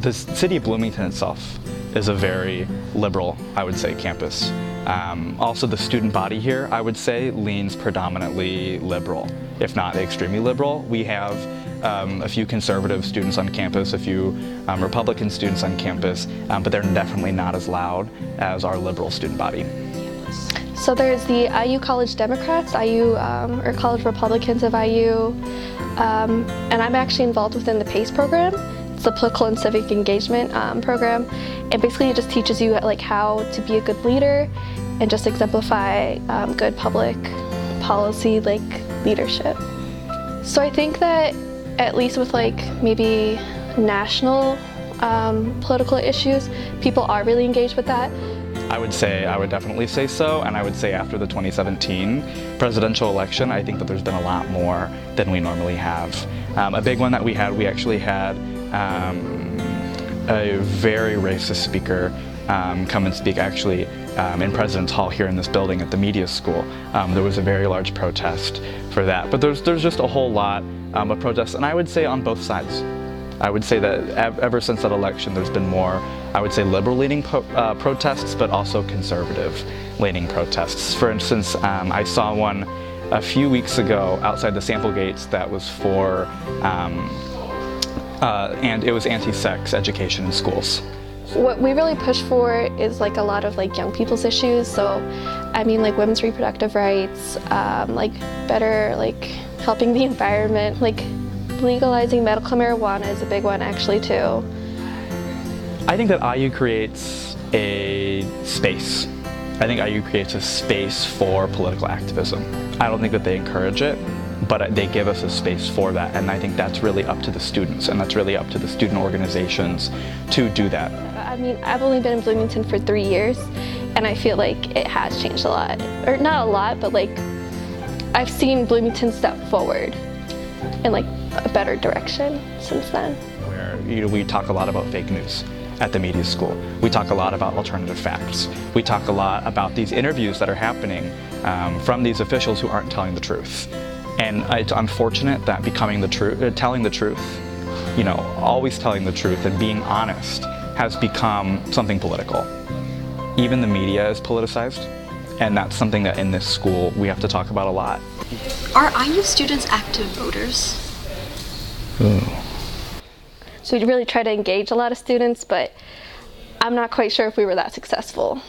The city of Bloomington itself is a very liberal, I would say, campus. Also, the student body here, I would say, leans predominantly liberal, if not extremely liberal. We have a few conservative students on campus, a few Republican students on campus, but they're definitely not as loud as our liberal student body. So there's the IU College Democrats, IU or College Republicans of IU, and I'm actually involved within the PACE program. It's the Political and Civic Engagement program. It basically just teaches you like how to be a good leader and just exemplify good public policy like leadership. So I think that at least with like maybe national political issues, people are really engaged with that. I would definitely say so, and I would say after the 2017 presidential election, I think that there's been a lot more than we normally have. A big one that we actually had a very racist speaker come and speak actually in President's Hall here in this building at the media school. There was a very large protest for that, but there's just a whole lot of protests, and I would say on both sides. I would say that ever since that election there's been more, I would say, liberal-leaning protests, but also conservative-leaning protests. For instance, I saw one a few weeks ago outside the Sample Gates that was for, and it was anti-sex education in schools. What we really push for is like a lot of like young people's issues. So, I mean, like women's reproductive rights, like better like helping the environment, like legalizing medical marijuana is a big one actually too. I think that IU creates a space. I think IU creates a space for political activism. I don't think that they encourage it, but they give us a space for that, and I think that's really up to the students, and that's really up to the student organizations to do that. I mean, I've only been in Bloomington for 3 years, and I feel like it has changed a lot. Or not a lot, but like I've seen Bloomington step forward in like a better direction since then. Where we talk a lot about fake news at the media school. We talk a lot about alternative facts. We talk a lot about these interviews that are happening from these officials who aren't telling the truth. And it's unfortunate that telling the truth, you know, always telling the truth and being honest has become something political. Even the media is politicized, and that's something that in this school we have to talk about a lot. Are IU students active voters? Ooh. So we really try to engage a lot of students, but I'm not quite sure if we were that successful.